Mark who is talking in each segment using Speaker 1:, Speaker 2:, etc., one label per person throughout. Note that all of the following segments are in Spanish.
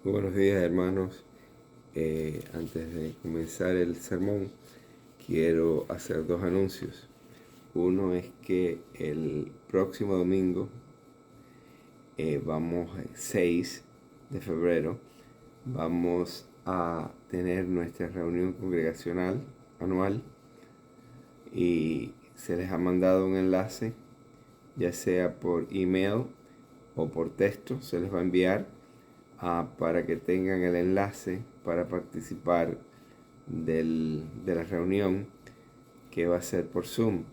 Speaker 1: Muy buenos días, hermanos. Antes de comenzar el sermón, quiero hacer dos anuncios. Uno es que el próximo domingo, 6 de febrero, vamos a tener nuestra reunión congregacional anual y se les ha mandado un enlace, ya sea por email o por texto, se les va a enviar para que tengan el enlace para participar de la reunión que va a ser por Zoom.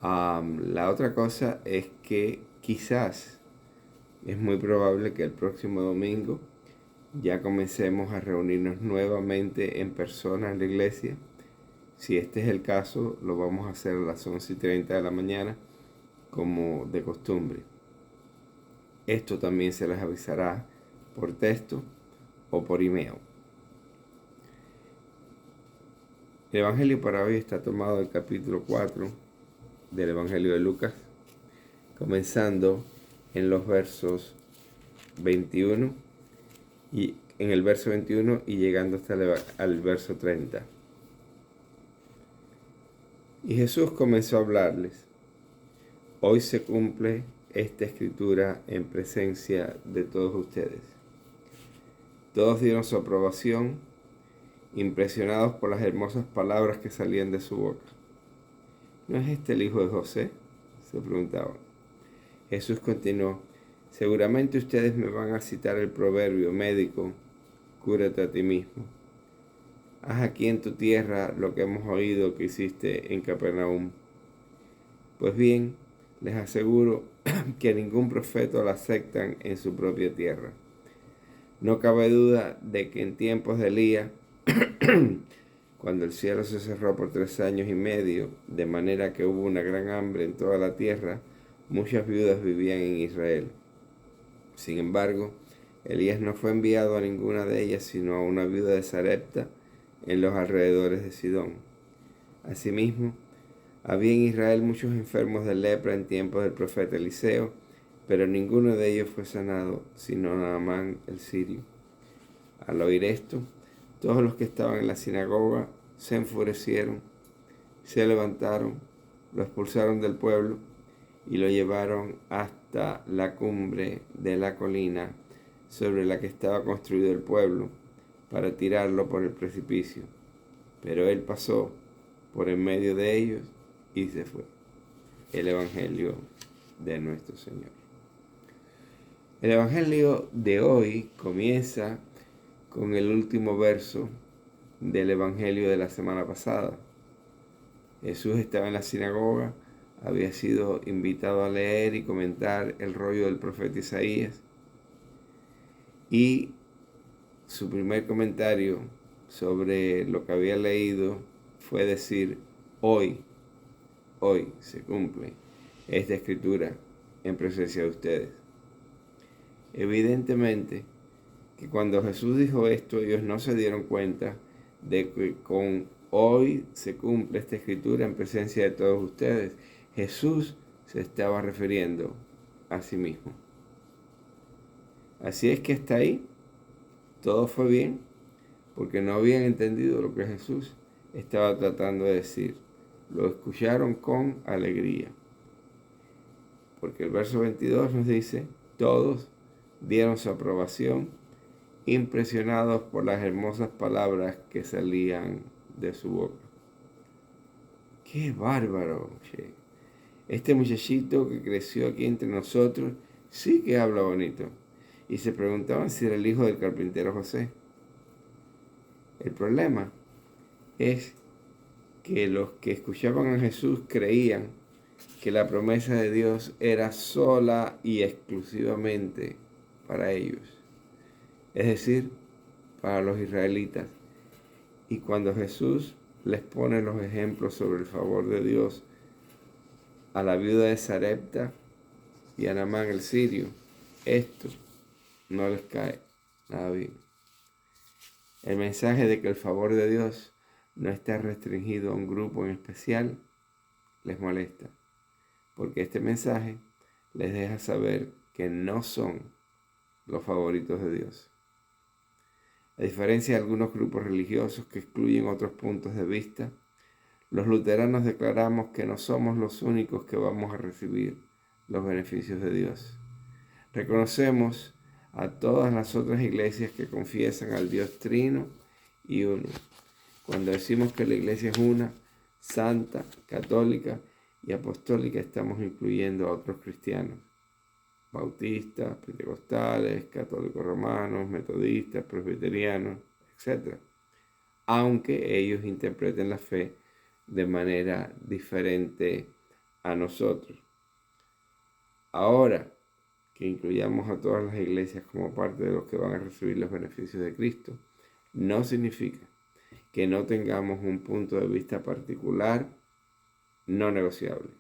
Speaker 1: La otra cosa es que quizás es muy probable que el próximo domingo ya comencemos a reunirnos nuevamente en persona en la iglesia. Si este es el caso, lo vamos a hacer a las 11:30 de la mañana, como de costumbre. Esto también se les avisará por texto o por email. El Evangelio para hoy está tomado del capítulo 4 del Evangelio de Lucas, comenzando en los versos 21 y en el verso 21 y llegando hasta al verso 30. Y Jesús comenzó a hablarles: hoy se cumple esta escritura en presencia de todos ustedes. Todos dieron su aprobación, impresionados por las hermosas palabras que salían de su boca. ¿No es este el hijo de José?, se preguntaban. Jesús continuó: seguramente ustedes me van a citar el proverbio médico: cúrate a ti mismo. Haz aquí en tu tierra lo que hemos oído que hiciste en Capernaum. Pues bien, les aseguro que ningún profeta lo aceptan en su propia tierra. No cabe duda de que en tiempos de Elías, cuando el cielo se cerró por 3 años y medio, de manera que hubo una gran hambre en toda la tierra, muchas viudas vivían en Israel. Sin embargo, Elías no fue enviado a ninguna de ellas, sino a una viuda de Sarepta, en los alrededores de Sidón. Asimismo, había en Israel muchos enfermos de lepra en tiempos del profeta Eliseo, pero ninguno de ellos fue sanado, sino Naamán el sirio. Al oír esto, todos los que estaban en la sinagoga se enfurecieron, se levantaron, lo expulsaron del pueblo y lo llevaron hasta la cumbre de la colina sobre la que estaba construido el pueblo, para tirarlo por el precipicio. Pero él pasó por en medio de ellos y se fue. El Evangelio de nuestro Señor. El Evangelio de hoy comienza con el último verso del Evangelio de la semana pasada. Jesús estaba en la sinagoga, había sido invitado a leer y comentar el rollo del profeta Isaías, y su primer comentario sobre lo que había leído fue decir: hoy se cumple esta escritura en presencia de ustedes. Evidentemente que cuando Jesús dijo esto, ellos no se dieron cuenta de que con hoy se cumple esta escritura en presencia de todos ustedes, Jesús se estaba refiriendo a sí mismo. Así es que hasta ahí todo fue bien, porque no habían entendido lo que Jesús estaba tratando de decir. Lo escucharon con alegría. Porque el verso 22 nos dice: todos dieron su aprobación, impresionados por las hermosas palabras que salían de su boca. ¡Qué bárbaro! Che. Este muchachito que creció aquí entre nosotros sí que habla bonito. Y se preguntaban si era el hijo del carpintero José. El problema es que los que escuchaban a Jesús creían que la promesa de Dios era sola y exclusivamente para ellos, es decir, para los israelitas. Y cuando Jesús les pone los ejemplos sobre el favor de Dios a la viuda de Sarepta y a Naamán el sirio, esto no les cae nada bien. El mensaje de que el favor de Dios no está restringido a un grupo en especial les molesta, porque este mensaje les deja saber que no son los favoritos de Dios. A diferencia de algunos grupos religiosos que excluyen otros puntos de vista, los luteranos declaramos que no somos los únicos que vamos a recibir los beneficios de Dios. Reconocemos a todas las otras iglesias que confiesan al Dios Trino y Uno. Cuando decimos que la iglesia es una, santa, católica y apostólica, estamos incluyendo a otros cristianos: bautistas, pentecostales, católicos romanos, metodistas, presbiterianos, etc. Aunque ellos interpreten la fe de manera diferente a nosotros. Ahora que incluyamos a todas las iglesias como parte de los que van a recibir los beneficios de Cristo, no significa que no tengamos un punto de vista particular no negociable.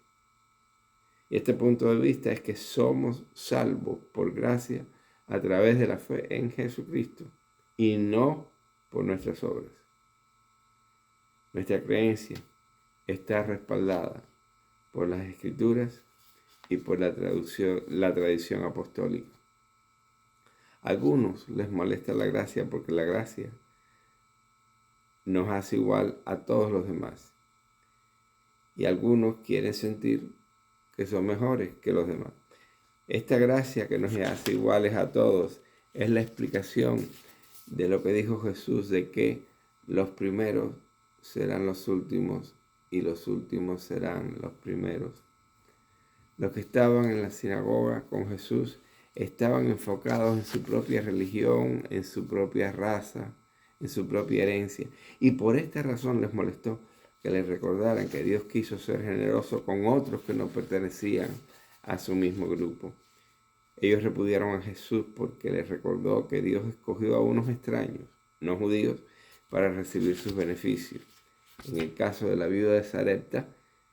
Speaker 1: Y este punto de vista es que somos salvos por gracia a través de la fe en Jesucristo y no por nuestras obras. Nuestra creencia está respaldada por las Escrituras y por la tradición apostólica. A algunos les molesta la gracia porque la gracia nos hace igual a todos los demás. Y algunos quieren sentir que son mejores que los demás. Esta gracia que nos hace iguales a todos es la explicación de lo que dijo Jesús, de que los primeros serán los últimos y los últimos serán los primeros. Los que estaban en la sinagoga con Jesús estaban enfocados en su propia religión, en su propia raza, en su propia herencia. Y por esta razón les molestó que les recordaran que Dios quiso ser generoso con otros que no pertenecían a su mismo grupo. Ellos repudiaron a Jesús porque les recordó que Dios escogió a unos extraños, no judíos, para recibir sus beneficios. En el caso de la viuda de Sarepta,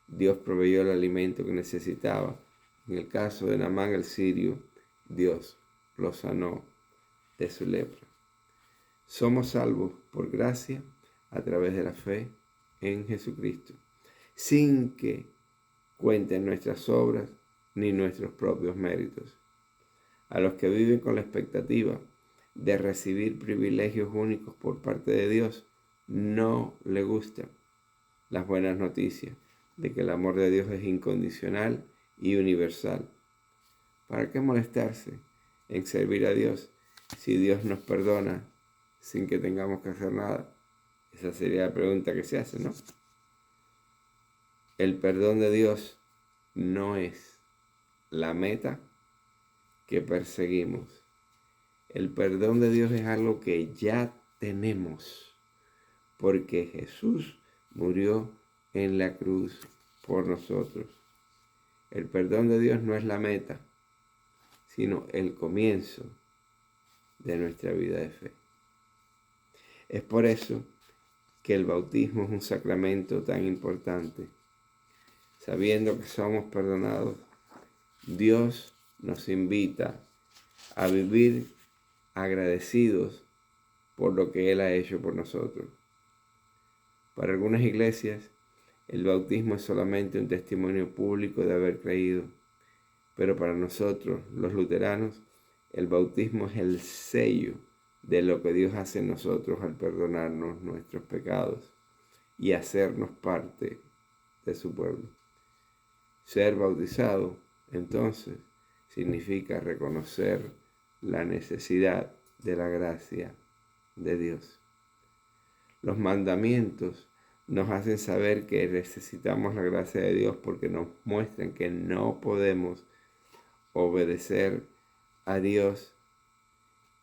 Speaker 1: Dios proveyó el alimento que necesitaba. En el caso de Naamán el sirio, Dios lo sanó de su lepra. Somos salvos por gracia a través de la fe en Jesucristo, sin que cuenten nuestras obras ni nuestros propios méritos. A los que viven con la expectativa de recibir privilegios únicos por parte de Dios, no le gustan las buenas noticias de que el amor de Dios es incondicional y universal. ¿Para qué molestarse en servir a Dios si Dios nos perdona sin que tengamos que hacer nada? Esa sería la pregunta que se hace, ¿no? El perdón de Dios no es la meta que perseguimos. El perdón de Dios es algo que ya tenemos, porque Jesús murió en la cruz por nosotros. El perdón de Dios no es la meta, sino el comienzo de nuestra vida de fe. Es por eso que el bautismo es un sacramento tan importante. Sabiendo que somos perdonados, Dios nos invita a vivir agradecidos por lo que Él ha hecho por nosotros. Para algunas iglesias, el bautismo es solamente un testimonio público de haber creído, pero para nosotros, los luteranos, el bautismo es el sello de lo que Dios hace en nosotros al perdonarnos nuestros pecados y hacernos parte de su pueblo. Ser bautizado, entonces, significa reconocer la necesidad de la gracia de Dios. Los mandamientos nos hacen saber que necesitamos la gracia de Dios porque nos muestran que no podemos obedecer a Dios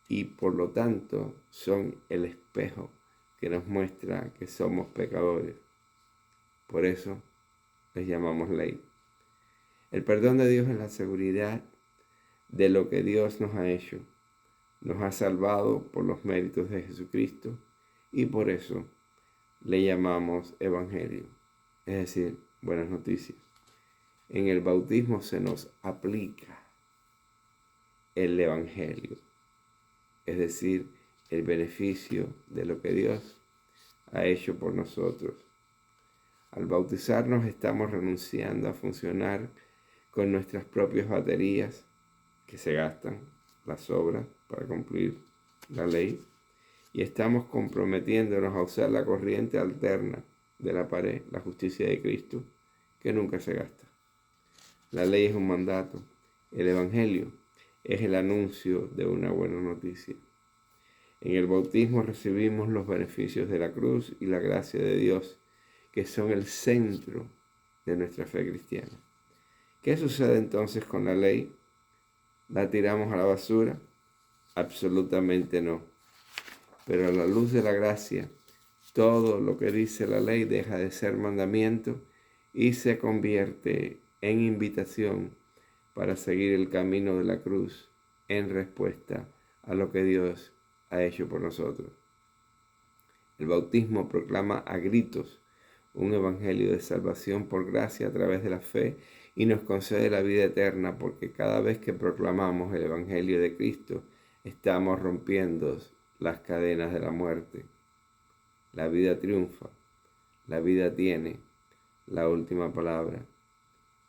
Speaker 1: y por lo tanto son el espejo que nos muestra que somos pecadores. Por eso les llamamos ley. El perdón de Dios es la seguridad de lo que Dios nos ha hecho. Nos ha salvado por los méritos de Jesucristo y por eso le llamamos evangelio, es decir, buenas noticias. En el bautismo se nos aplica el evangelio, es decir, el beneficio de lo que Dios ha hecho por nosotros. Al bautizarnos estamos renunciando a funcionar con nuestras propias baterías que se gastan, las obras, para cumplir la ley y estamos comprometiéndonos a usar la corriente alterna de la pared, la justicia de Cristo, que nunca se gasta. La ley es un mandato. El Evangelio es el anuncio de una buena noticia. En el bautismo recibimos los beneficios de la cruz y la gracia de Dios, que son el centro de nuestra fe cristiana. ¿Qué sucede entonces con la ley? ¿La tiramos a la basura? Absolutamente no. Pero a la luz de la gracia, todo lo que dice la ley deja de ser mandamiento y se convierte en invitación para seguir el camino de la cruz en respuesta a lo que Dios ha hecho por nosotros. El bautismo proclama a gritos un evangelio de salvación por gracia a través de la fe y nos concede la vida eterna, porque cada vez que proclamamos el evangelio de Cristo estamos rompiendo las cadenas de la muerte. La vida triunfa, la vida tiene la última palabra.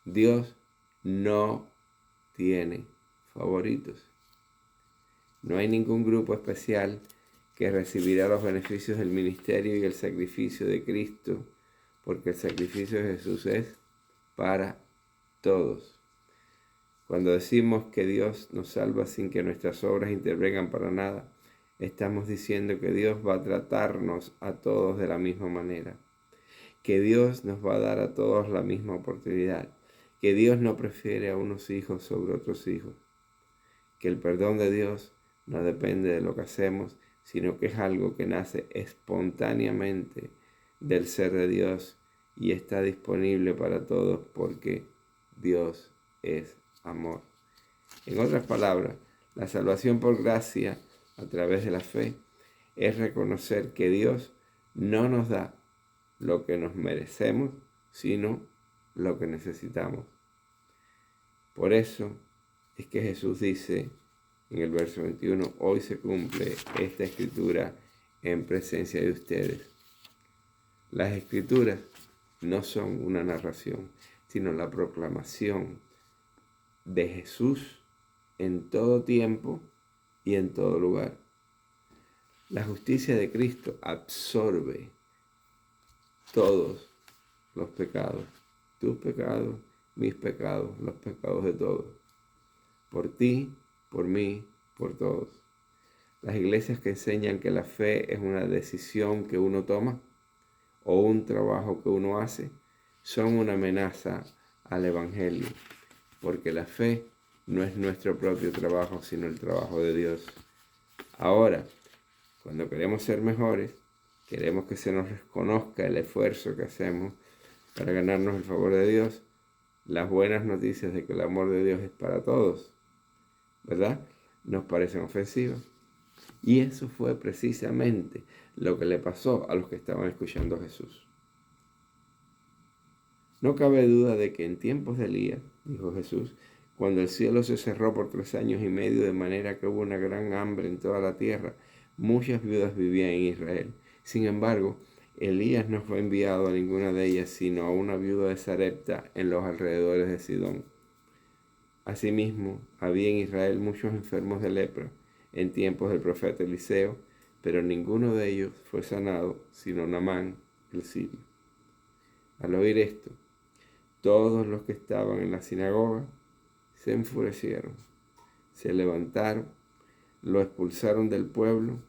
Speaker 1: Dios no tiene favoritos. No hay ningún grupo especial que recibirá los beneficios del ministerio y el sacrificio de Cristo, porque el sacrificio de Jesús es para todos. Cuando decimos que Dios nos salva sin que nuestras obras intervengan para nada, estamos diciendo que Dios va a tratarnos a todos de la misma manera, que Dios nos va a dar a todos la misma oportunidad, que Dios no prefiere a unos hijos sobre otros hijos, que el perdón de Dios no depende de lo que hacemos, sino que es algo que nace espontáneamente del ser de Dios y está disponible para todos porque Dios es amor. En otras palabras, la salvación por gracia a través de la fe es reconocer que Dios no nos da lo que nos merecemos, sino lo que necesitamos. Por eso es que Jesús dice en el verso 21, hoy se cumple esta escritura en presencia de ustedes. Las escrituras no son una narración, sino la proclamación de Jesús en todo tiempo y en todo lugar. La justicia de Cristo absorbe todos los pecados, tus pecados, mis pecados, los pecados de todos, por ti, por mí, por todos. Las iglesias que enseñan que la fe es una decisión que uno toma o un trabajo que uno hace, son una amenaza al Evangelio, porque la fe no es nuestro propio trabajo, sino el trabajo de Dios. Ahora, cuando queremos ser mejores, queremos que se nos reconozca el esfuerzo que hacemos para ganarnos el favor de Dios, las buenas noticias de que el amor de Dios es para todos, ¿verdad? Nos parecen ofensivas. Y eso fue precisamente lo que le pasó a los que estaban escuchando a Jesús. No cabe duda de que en tiempos de Elías, dijo Jesús, cuando el cielo se cerró por 3 años y medio, de manera que hubo una gran hambre en toda la tierra, muchas viudas vivían en Israel. Sin embargo, Elías no fue enviado a ninguna de ellas, sino a una viuda de Sarepta en los alrededores de Sidón. Asimismo, había en Israel muchos enfermos de lepra en tiempos del profeta Eliseo, pero ninguno de ellos fue sanado, sino Naamán el sirio. Al oír esto, todos los que estaban en la sinagoga se enfurecieron, se levantaron, lo expulsaron del pueblo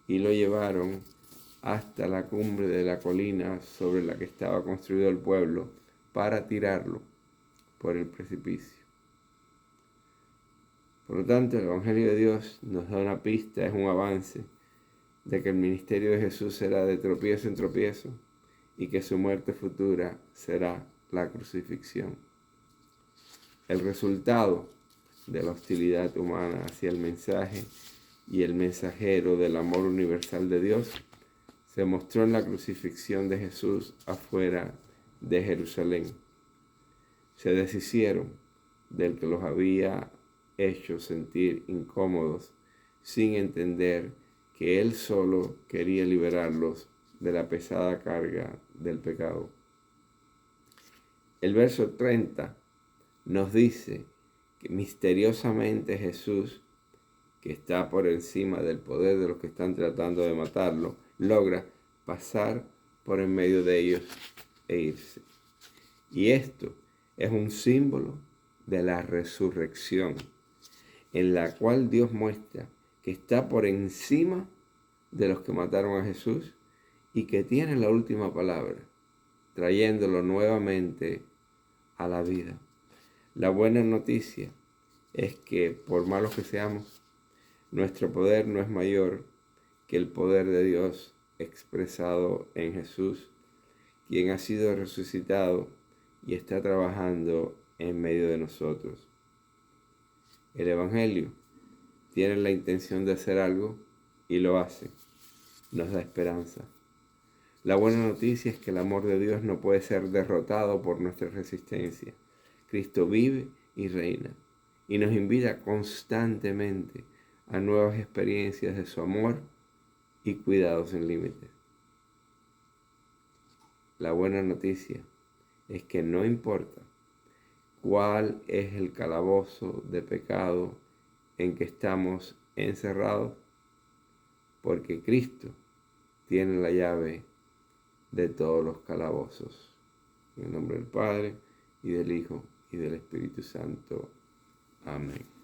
Speaker 1: y lo llevaron hasta la cumbre de la colina sobre la que estaba construido el pueblo para tirarlo por el precipicio. Por lo tanto, el Evangelio de Dios nos da una pista, es un avance de que el ministerio de Jesús será de tropiezo en tropiezo y que su muerte futura será la crucifixión. El resultado de la hostilidad humana hacia el mensaje y el mensajero del amor universal de Dios se mostró en la crucifixión de Jesús afuera de Jerusalén. Se deshicieron del que los había hecho sentir incómodos, sin entender que Él solo quería liberarlos de la pesada carga del pecado. El verso 30 nos dice que misteriosamente Jesús, que está por encima del poder de los que están tratando de matarlo, logra pasar por en medio de ellos e irse. Y esto es un símbolo de la resurrección, en la cual Dios muestra que está por encima de los que mataron a Jesús y que tiene la última palabra, trayéndolo nuevamente a la vida. La buena noticia es que por malos que seamos, nuestro poder no es mayor que el poder de Dios expresado en Jesús, quien ha sido resucitado y está trabajando en medio de nosotros. El Evangelio tiene la intención de hacer algo y lo hace. Nos da esperanza. La buena noticia es que el amor de Dios no puede ser derrotado por nuestra resistencia. Cristo vive y reina y nos invita constantemente a nuevas experiencias de su amor y cuidado sin límites. La buena noticia es que no importa cuál es el calabozo de pecado en que estamos encerrados, porque Cristo tiene la llave de todos los calabozos. En el nombre del Padre, y del Hijo, y del Espíritu Santo. Amén.